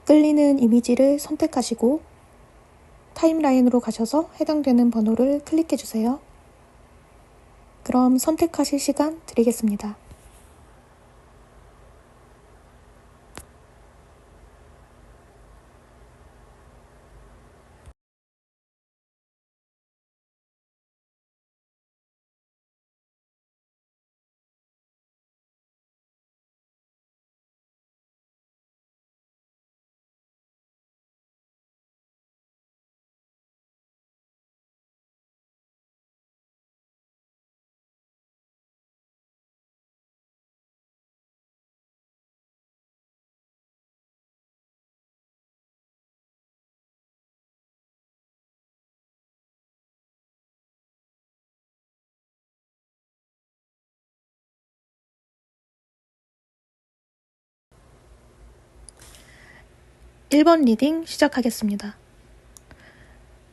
끌리는 이미지를 선택하시고 타임라인으로 가셔서 해당되는 번호를 클릭해주세요. 그럼 선택하실 시간 드리겠습니다. (1번) 리딩 시작하겠습니다.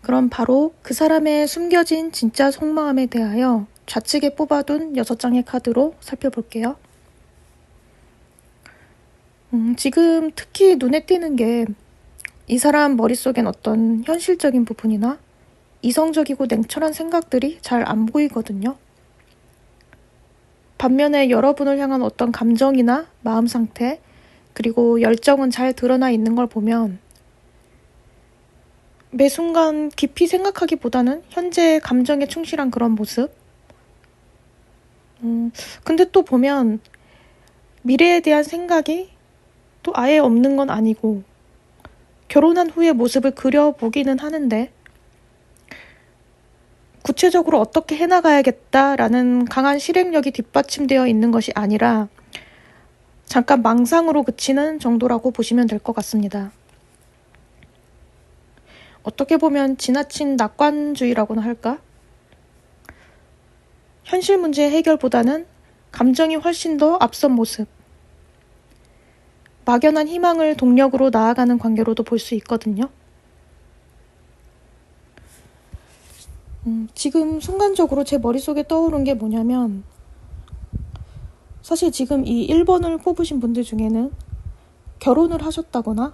그럼 바로 그 사람의 숨겨진 진짜 속마음에 대하여 좌측에 뽑아둔 6장의 카드로 살펴볼게요. 지금 특히 눈에 띄는 게 이 사람 머릿속엔 어떤 현실적인 부분이나 이성적이고 냉철한 생각들이 잘 안 보이거든요. 반면에 여러분을 향한 어떤 감정이나 마음 상태, 그리고 열정은 잘 드러나 있는 걸 보면 매 순간 깊이 생각하기보다는 현재의 감정에 충실한 그런 모습. 근데 또 보면 미래에 대한 생각이 또 아예 없는 건 아니고 결혼한 후의 모습을 그려보기는 하는데 구체적으로 어떻게 해나가야겠다라는 강한 실행력이 뒷받침되어 있는 것이 아니라 잠깐 망상으로 그치는 정도라고 보시면 될 것 같습니다. 어떻게 보면 지나친 낙관주의라고나 할까? 현실 문제 해결보다는 감정이 훨씬 더 앞선 모습. 막연한 희망을 동력으로 나아가는 관계로도 볼 수 있거든요. 지금 순간적으로 제 머릿속에 떠오른 게 뭐냐면 사실 지금 이 1번을 뽑으신 분들 중에는 결혼을 하셨다거나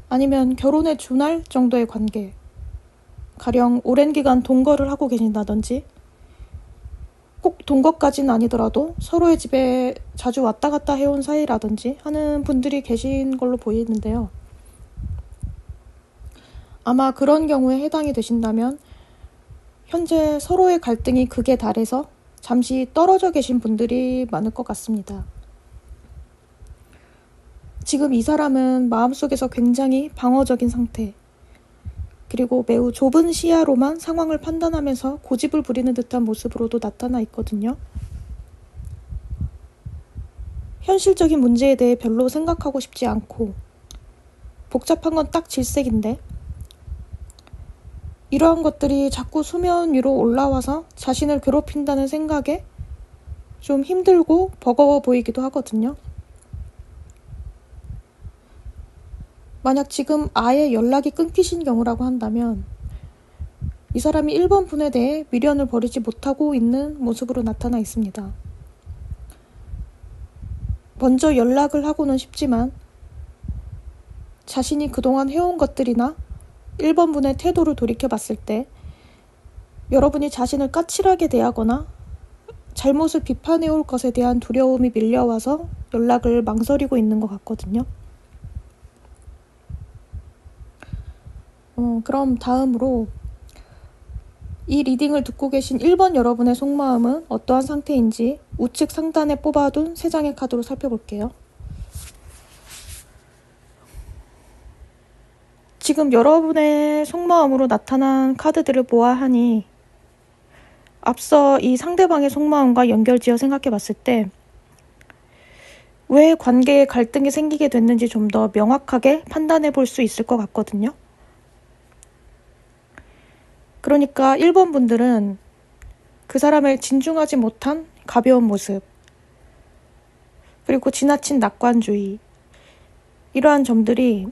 아니면 결혼에 준할 정도의 관계, 가령 오랜 기간 동거를 하고 계신다든지 꼭 동거까지는 아니더라도 서로의 집에 자주 왔다 갔다 해온 사이라든지 하는 분들이 계신 걸로 보이는데요. 아마 그런 경우에 해당이 되신다면 현재 서로의 갈등이 극에 달해서 잠시 떨어져 계신 분들이 많을 것 같습니다. 지금 이 사람은 마음속에서 굉장히 방어적인 상태, 그리고 매우 좁은 시야로만 상황을 판단하면서 고집을 부리는 듯한 모습으로도 나타나 있거든요. 현실적인 문제에 대해 별로 생각하고 싶지 않고 복잡한 건 딱 질색인데 이러한 것들이 자꾸 수면 위로 올라와서 자신을 괴롭힌다는 생각에 좀 힘들고 버거워 보이기도 하거든요. 만약 지금 아예 연락이 끊기신 경우라고 한다면 이 사람이 1번 분에 대해 미련을 버리지 못하고 있는 모습으로 나타나 있습니다. 먼저 연락을 하고는 싶지만 자신이 그동안 해온 것들이나 1번 분의 태도를 돌이켜봤을 때 여러분이 자신을 까칠하게 대하거나 잘못을 비판해올 것에 대한 두려움이 밀려와서 연락을 망설이고 있는 것 같거든요. 그럼 다음으로 이 리딩을 듣고 계신 1번 여러분의 속마음은 어떠한 상태인지 우측 상단에 뽑아둔 3장의 카드로 살펴볼게요. 지금 여러분의 속마음으로 나타난 카드들을 보아하니 앞서 이 상대방의 속마음과 연결지어 생각해 봤을 때 왜 관계에 갈등이 생기게 됐는지 좀 더 명확하게 판단해 볼 수 있을 것 같거든요. 그러니까 1번 분들은 그 사람을 진중하지 못한 가벼운 모습, 그리고 지나친 낙관주의, 이러한 점들이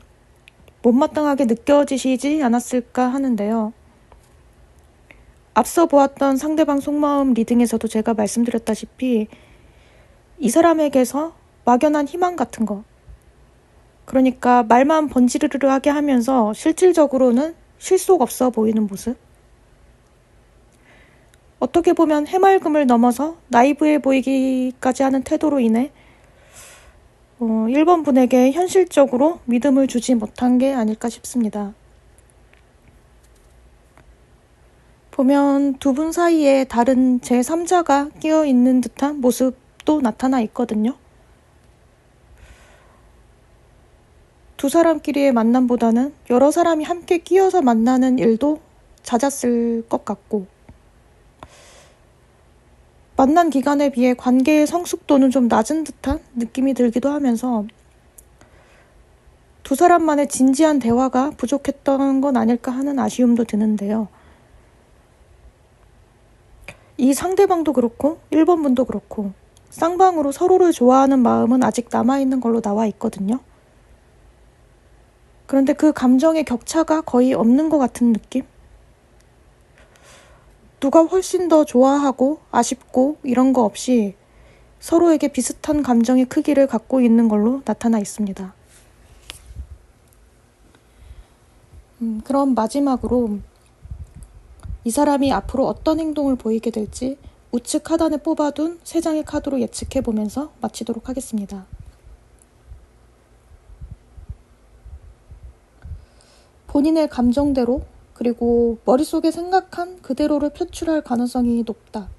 못마땅하게 느껴지시지 않았을까 하는데요. 앞서 보았던 상대방 속마음 리딩에서도 제가 말씀드렸다시피 이 사람에게서 막연한 희망 같은 거, 그러니까 말만 번지르르하게 하면서 실질적으로는 실속 없어 보이는 모습. 어떻게 보면 해맑음을 넘어서 나이브해 보이기까지 하는 태도로 인해 1번 분에게 현실적으로 믿음을 주지 못한 게 아닐까 싶습니다. 보면 두 분 사이에 다른 제3자가 끼어 있는 듯한 모습도 나타나 있거든요. 두 사람끼리의 만남보다는 여러 사람이 함께 끼어서 만나는 일도 잦았을 것 같고, 만난 기간에 비해 관계의 성숙도는 좀 낮은 듯한 느낌이 들기도 하면서 두 사람만의 진지한 대화가 부족했던 건 아닐까 하는 아쉬움도 드는데요. 이 상대방도 그렇고 1번 분도 그렇고 쌍방으로 서로를 좋아하는 마음은 아직 남아있는 걸로 나와 있거든요. 그런데 그 감정의 격차가 거의 없는 것 같은 느낌? 누가 훨씬 더 좋아하고 아쉽고 이런 거 없이 서로에게 비슷한 감정의 크기를 갖고 있는 걸로 나타나 있습니다. 그럼 마지막으로 이 사람이 앞으로 어떤 행동을 보이게 될지 우측 하단에 뽑아둔 3장의 카드로 예측해보면서 마치도록 하겠습니다. 본인의 감정대로 그리고 머릿속에 생각한 그대로를 표출할 가능성이 높다.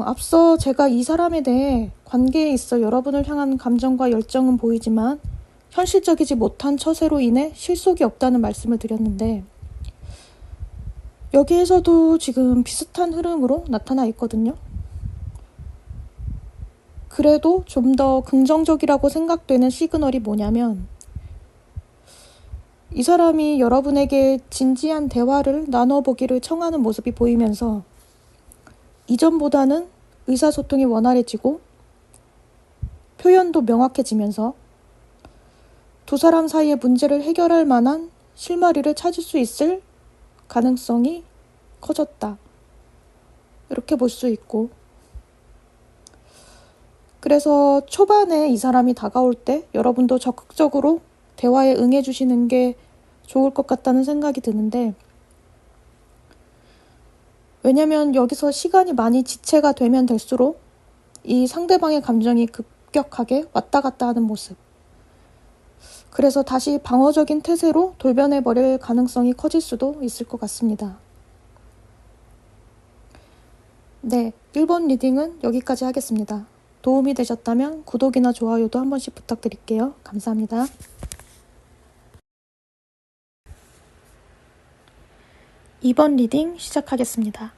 앞서 제가 이 사람에 대해 관계에 있어 여러분을 향한 감정과 열정은 보이지만 현실적이지 못한 처세로 인해 실속이 없다는 말씀을 드렸는데 여기에서도 지금 비슷한 흐름으로 나타나 있거든요. 그래도 좀 더 긍정적이라고 생각되는 시그널이 뭐냐면 이 사람이 여러분에게 진지한 대화를 나눠보기를 청하는 모습이 보이면서 이전보다는 의사소통이 원활해지고 표현도 명확해지면서 두 사람 사이의 문제를 해결할 만한 실마리를 찾을 수 있을 가능성이 커졌다. 이렇게 볼 수 있고, 그래서 초반에 이 사람이 다가올 때 여러분도 적극적으로 대화에 응해주시는 게 좋을 것 같다는 생각이 드는데, 왜냐면 여기서 시간이 많이 지체가 되면 될수록 이 상대방의 감정이 급격하게 왔다 갔다 하는 모습, 그래서 다시 방어적인 태세로 돌변해버릴 가능성이 커질 수도 있을 것 같습니다. 네, 1번 리딩은 여기까지 하겠습니다. 도움이 되셨다면 구독이나 좋아요도 한 번씩 부탁드릴게요. 감사합니다. 2번 리딩 시작하겠습니다.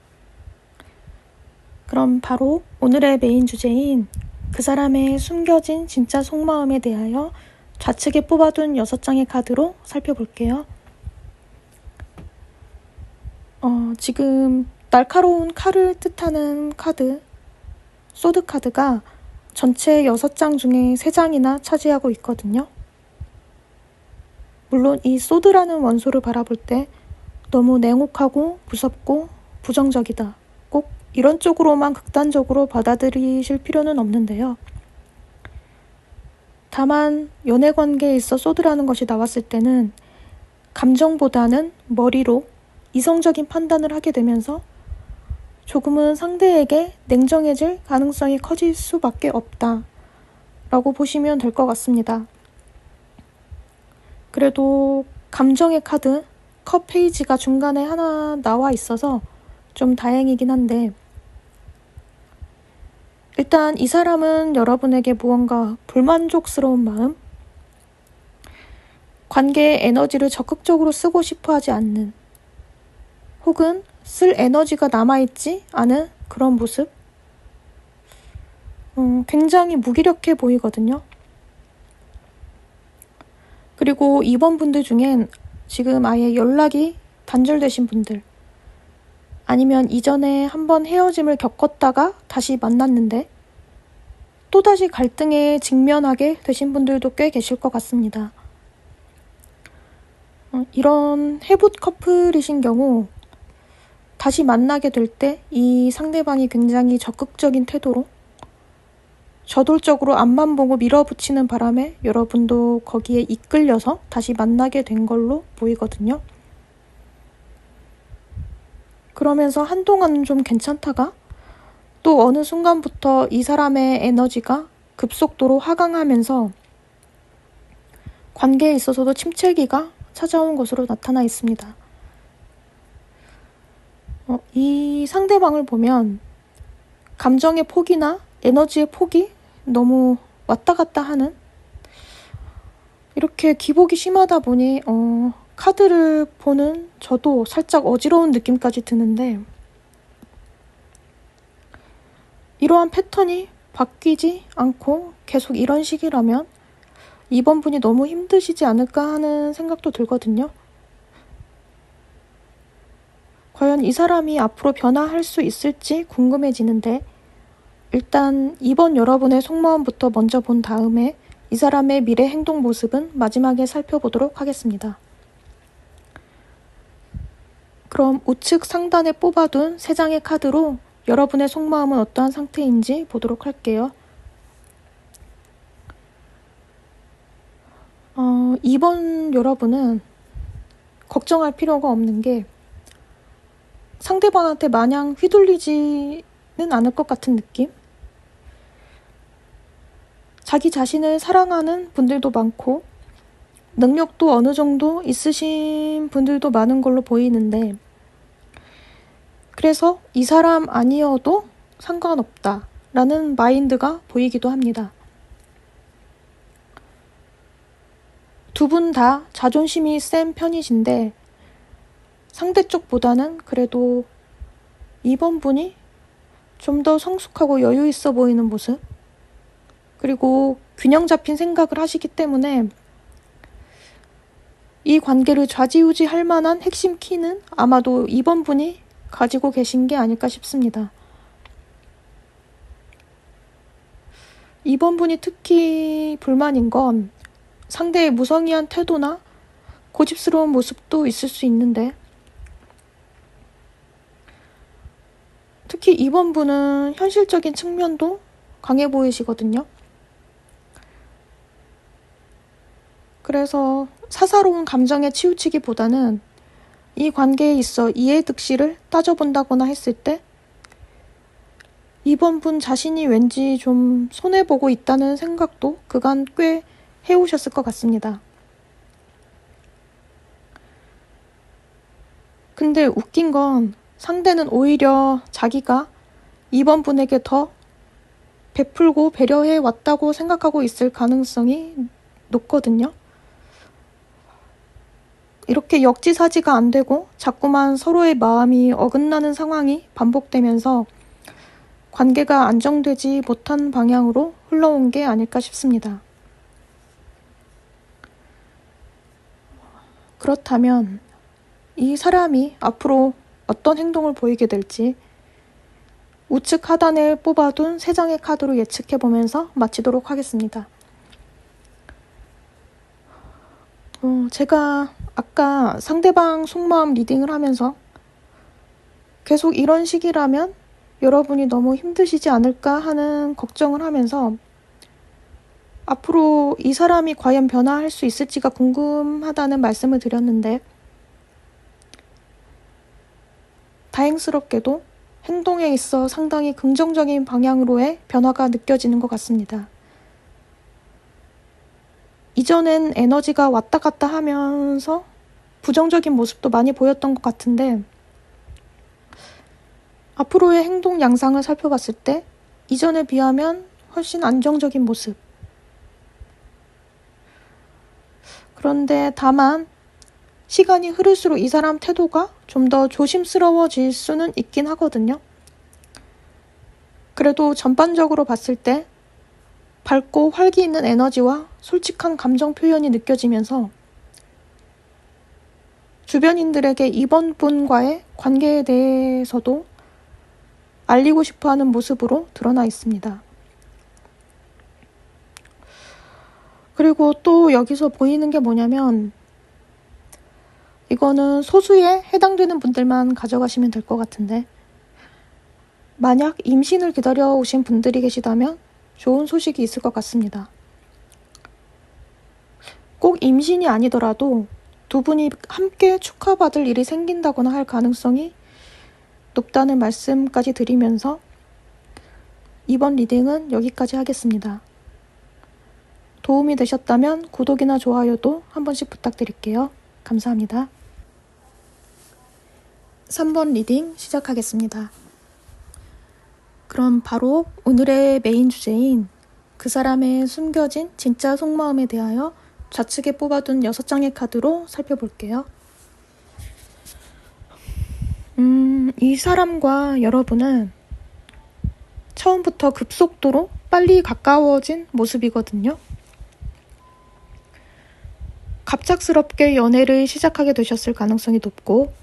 그럼 바로 오늘의 메인 주제인 그 사람의 숨겨진 진짜 속마음에 대하여 좌측에 뽑아둔 6장의 카드로 살펴볼게요. 지금 날카로운 칼을 뜻하는 카드, 소드 카드가 전체 6장 중에 3장이나 차지하고 있거든요. 물론 이 소드라는 원소를 바라볼 때 너무 냉혹하고 무섭고 부정적이다, 꼭 이런 쪽으로만 극단적으로 받아들이실 필요는 없는데요. 다만 연애관계에 있어 소드라는 것이 나왔을 때는 감정보다는 머리로 이성적인 판단을 하게 되면서 조금은 상대에게 냉정해질 가능성이 커질 수밖에 없다 라고 보시면 될 것 같습니다. 그래도 감정의 카드, 컵 페이지가 중간에 하나 나와 있어서 좀 다행이긴 한데, 일단 이 사람은 여러분에게 무언가 불만족스러운 마음, 관계의 에너지를 적극적으로 쓰고 싶어 하지 않는, 혹은 쓸 에너지가 남아있지 않은 그런 모습, 굉장히 무기력해 보이거든요. 그리고 이번 분들 중엔 지금 아예 연락이 단절되신 분들, 아니면 이전에 한번 헤어짐을 겪었다가 다시 만났는데 또다시 갈등에 직면하게 되신 분들도 꽤 계실 것 같습니다. 이런 해붓 커플이신 경우 다시 만나게 될 때 이 상대방이 굉장히 적극적인 태도로 저돌적으로 앞만 보고 밀어붙이는 바람에 여러분도 거기에 이끌려서 다시 만나게 된 걸로 보이거든요. 그러면서 한동안은 좀 괜찮다가 또 어느 순간부터 이 사람의 에너지가 급속도로 하강하면서 관계에 있어서도 침체기가 찾아온 것으로 나타나 있습니다. 이 상대방을 보면 감정의 폭이나 에너지의 폭이 너무 왔다 갔다 하는, 이렇게 기복이 심하다 보니 카드를 보는 저도 살짝 어지러운 느낌까지 드는데, 이러한 패턴이 바뀌지 않고 계속 이런 식이라면 이번 분이 너무 힘드시지 않을까 하는 생각도 들거든요. 과연 이 사람이 앞으로 변화할 수 있을지 궁금해지는데, 일단 이번 여러분의 속마음부터 먼저 본 다음에 이 사람의 미래 행동 모습은 마지막에 살펴보도록 하겠습니다. 그럼 우측 상단에 뽑아둔 3장의 카드로 여러분의 속마음은 어떠한 상태인지 보도록 할게요. 이번 여러분은 걱정할 필요가 없는 게, 상대방한테 마냥 휘둘리지는 않을 것 같은 느낌? 자기 자신을 사랑하는 분들도 많고 능력도 어느 정도 있으신 분들도 많은 걸로 보이는데, 그래서 이 사람 아니어도 상관없다 라는 마인드가 보이기도 합니다. 두 분 다 자존심이 센 편이신데 상대 쪽보다는 그래도 이번 분이 좀 더 성숙하고 여유 있어 보이는 모습, 그리고 균형 잡힌 생각을 하시기 때문에 이 관계를 좌지우지할 만한 핵심 키는 아마도 이번 분이 가지고 계신 게 아닐까 싶습니다. 이번 분이 특히 불만인 건 상대의 무성의한 태도나 고집스러운 모습도 있을 수 있는데, 특히 이번 분은 현실적인 측면도 강해 보이시거든요. 그래서 사사로운 감정에 치우치기보다는 이 관계에 있어 이해득실을 따져본다거나 했을 때 이번 분 자신이 왠지 좀 손해보고 있다는 생각도 그간 꽤 해오셨을 것 같습니다. 근데 웃긴 건 상대는 오히려 자기가 이번 분에게 더 베풀고 배려해 왔다고 생각하고 있을 가능성이 높거든요. 이렇게 역지사지가 안 되고 자꾸만 서로의 마음이 어긋나는 상황이 반복되면서 관계가 안정되지 못한 방향으로 흘러온 게 아닐까 싶습니다. 그렇다면 이 사람이 앞으로 어떤 행동을 보이게 될지 우측 하단에 뽑아둔 3장의 카드로 예측해보면서 마치도록 하겠습니다. 제가 아까 상대방 속마음 리딩을 하면서 계속 이런 식이라면 여러분이 너무 힘드시지 않을까 하는 걱정을 하면서 앞으로 이 사람이 과연 변화할 수 있을지가 궁금하다는 말씀을 드렸는데, 다행스럽게도 행동에 있어 상당히 긍정적인 방향으로의 변화가 느껴지는 것 같습니다. 이전엔 에너지가 왔다 갔다 하면서 부정적인 모습도 많이 보였던 것 같은데, 앞으로의 행동 양상을 살펴봤을 때 이전에 비하면 훨씬 안정적인 모습. 그런데 다만 시간이 흐를수록 이 사람 태도가 좀 더 조심스러워질 수는 있긴 하거든요. 그래도 전반적으로 봤을 때 밝고 활기 있는 에너지와 솔직한 감정 표현이 느껴지면서 주변인들에게 이번 분과의 관계에 대해서도 알리고 싶어하는 모습으로 드러나 있습니다. 그리고 또 여기서 보이는 게 뭐냐면, 이거는 소수에 해당되는 분들만 가져가시면 될 것 같은데, 만약 임신을 기다려 오신 분들이 계시다면 좋은 소식이 있을 것 같습니다. 꼭 임신이 아니더라도 두 분이 함께 축하받을 일이 생긴다거나 할 가능성이 높다는 말씀까지 드리면서 이번 리딩은 여기까지 하겠습니다. 도움이 되셨다면 구독이나 좋아요도 한 번씩 부탁드릴게요. 감사합니다. 3번 리딩 시작하겠습니다. 그럼 바로 오늘의 메인 주제인 그 사람의 숨겨진 진짜 속마음에 대하여 좌측에 뽑아둔 6장의 카드로 살펴볼게요. 이 사람과 여러분은 처음부터 급속도로 빨리 가까워진 모습이거든요. 갑작스럽게 연애를 시작하게 되셨을 가능성이 높고,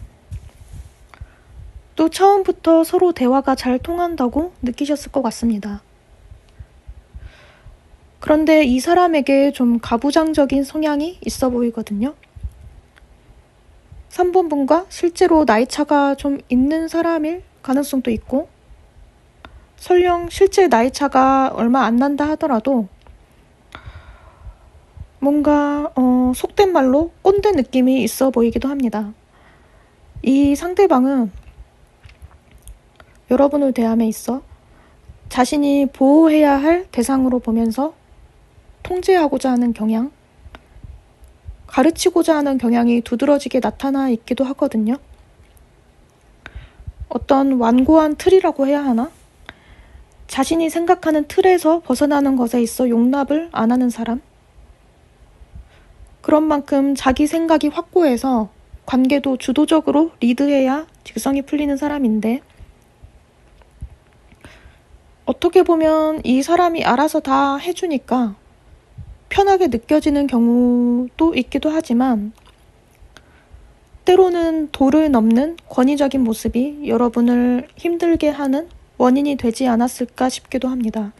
또 처음부터 서로 대화가 잘 통한다고 느끼셨을 것 같습니다. 그런데 이 사람에게 좀 가부장적인 성향이 있어 보이거든요. 3번 분과 실제로 나이차가 좀 있는 사람일 가능성도 있고, 설령 실제 나이차가 얼마 안 난다 하더라도 뭔가 속된 말로 꼰대 느낌이 있어 보이기도 합니다. 이 상대방은 여러분을 대함에 있어 자신이 보호해야 할 대상으로 보면서 통제하고자 하는 경향, 가르치고자 하는 경향이 두드러지게 나타나 있기도 하거든요. 어떤 완고한 틀이라고 해야 하나? 자신이 생각하는 틀에서 벗어나는 것에 있어 용납을 안 하는 사람? 그런 만큼 자기 생각이 확고해서 관계도 주도적으로 리드해야 직성이 풀리는 사람인데, 어떻게 보면 이 사람이 알아서 다 해주니까 편하게 느껴지는 경우도 있기도 하지만, 때로는 도를 넘는 권위적인 모습이 여러분을 힘들게 하는 원인이 되지 않았을까 싶기도 합니다.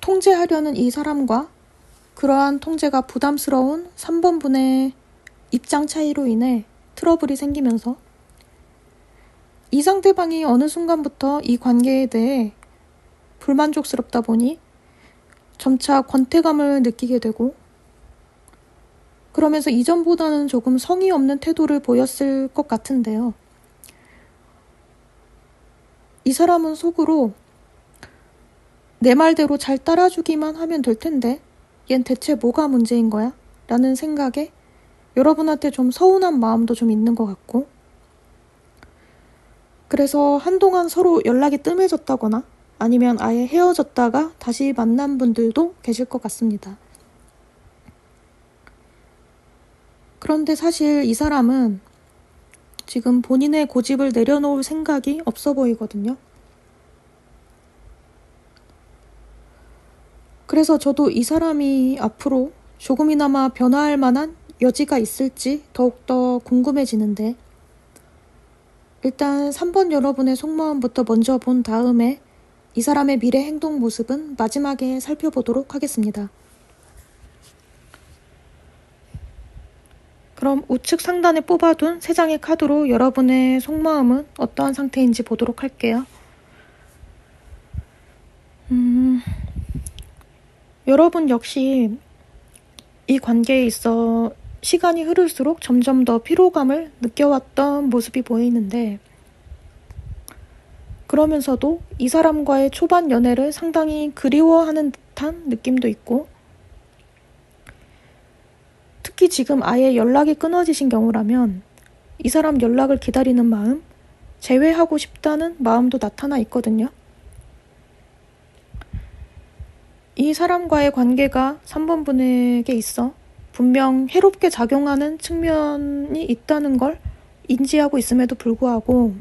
통제하려는 이 사람과 그러한 통제가 부담스러운 3번 분의 입장 차이로 인해 트러블이 생기면서 이 상대방이 어느 순간부터 이 관계에 대해 불만족스럽다 보니 점차 권태감을 느끼게 되고, 그러면서 이전보다는 조금 성의 없는 태도를 보였을 것 같은데요. 이 사람은 속으로 내 말대로 잘 따라주기만 하면 될 텐데 얜 대체 뭐가 문제인 거야? 라는 생각에 여러분한테 좀 서운한 마음도 좀 있는 것 같고, 그래서 한동안 서로 연락이 뜸해졌다거나 아니면 아예 헤어졌다가 다시 만난 분들도 계실 것 같습니다. 그런데 사실 이 사람은 지금 본인의 고집을 내려놓을 생각이 없어 보이거든요. 그래서 저도 이 사람이 앞으로 조금이나마 변화할 만한 여지가 있을지 더욱더 궁금해지는데, 일단 3번 여러분의 속마음부터 먼저 본 다음에 이 사람의 미래 행동 모습은 마지막에 살펴보도록 하겠습니다. 그럼 우측 상단에 뽑아둔 3장의 카드로 여러분의 속마음은 어떠한 상태인지 보도록 할게요. 여러분 역시 이 관계에 있어 시간이 흐를수록 점점 더 피로감을 느껴왔던 모습이 보이는데, 그러면서도 이 사람과의 초반 연애를 상당히 그리워하는 듯한 느낌도 있고, 특히 지금 아예 연락이 끊어지신 경우라면 이 사람 연락을 기다리는 마음, 재회하고 싶다는 마음도 나타나 있거든요. 이 사람과의 관계가 3번 분에게 있어 분명 해롭게 작용하는 측면이 있다는 걸 인지하고 있음에도 불구하고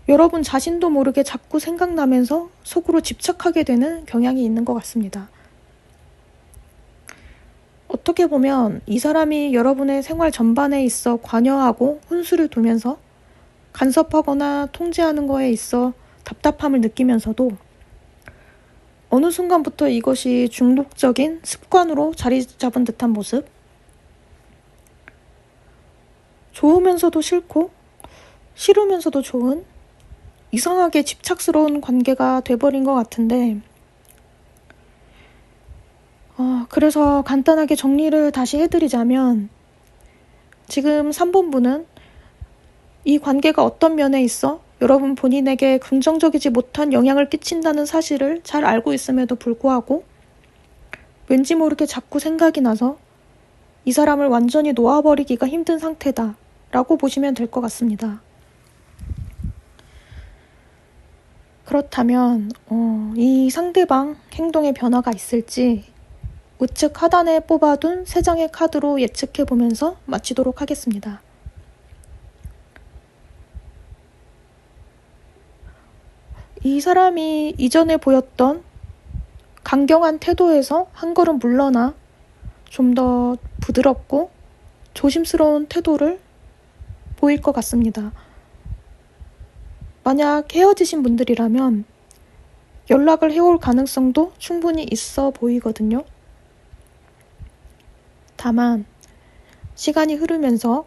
여러분 자신도 모르게 자꾸 생각나면서 속으로 집착하게 되는 경향이 있는 것 같습니다. 어떻게 보면 이 사람이 여러분의 생활 전반에 있어 관여하고 혼수를 두면서 간섭하거나 통제하는 거에 있어 답답함을 느끼면서도 어느 순간부터 이것이 중독적인 습관으로 자리 잡은 듯한 모습, 좋으면서도 싫고 싫으면서도 좋은 이상하게 집착스러운 관계가 돼버린 것 같은데, 그래서 간단하게 정리를 다시 해드리자면, 지금 3번분은 이 관계가 어떤 면에 있어 여러분 본인에게 긍정적이지 못한 영향을 끼친다는 사실을 잘 알고 있음에도 불구하고 왠지 모르게 자꾸 생각이 나서 이 사람을 완전히 놓아버리기가 힘든 상태다 라고 보시면 될 것 같습니다. 그렇다면 이 상대방 행동에 변화가 있을지 우측 하단에 뽑아둔 3장의 카드로 예측해보면서 마치도록 하겠습니다. 이 사람이 이전에 보였던 강경한 태도에서 한 걸음 물러나 좀 더 부드럽고 조심스러운 태도를 보일 것 같습니다. 만약 헤어지신 분들이라면 연락을 해올 가능성도 충분히 있어 보이거든요. 다만 시간이 흐르면서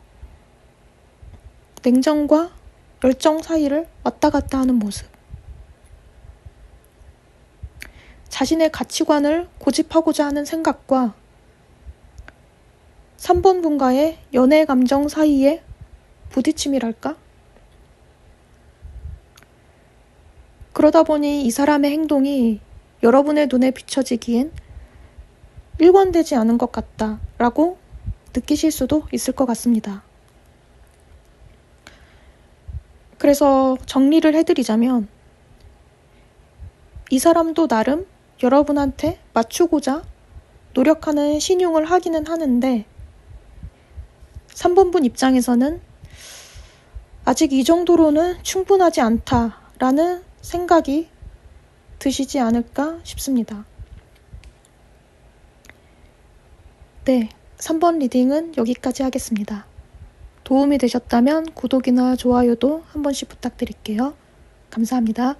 냉정과 열정 사이를 왔다 갔다 하는 모습, 자신의 가치관을 고집하고자 하는 생각과 3번 분과의 연애 감정 사이에 부딪힘이랄까? 그러다 보니 이 사람의 행동이 여러분의 눈에 비춰지기엔 일관되지 않은 것 같다라고 느끼실 수도 있을 것 같습니다. 그래서 정리를 해드리자면 이 사람도 나름 여러분한테 맞추고자 노력하는 신용을 하기는 하는데 3번분 입장에서는 아직 이 정도로는 충분하지 않다라는 생각이 드시지 않을까 싶습니다. 네, 3번 리딩은 여기까지 하겠습니다. 도움이 되셨다면 구독이나 좋아요도 한 번씩 부탁드릴게요. 감사합니다.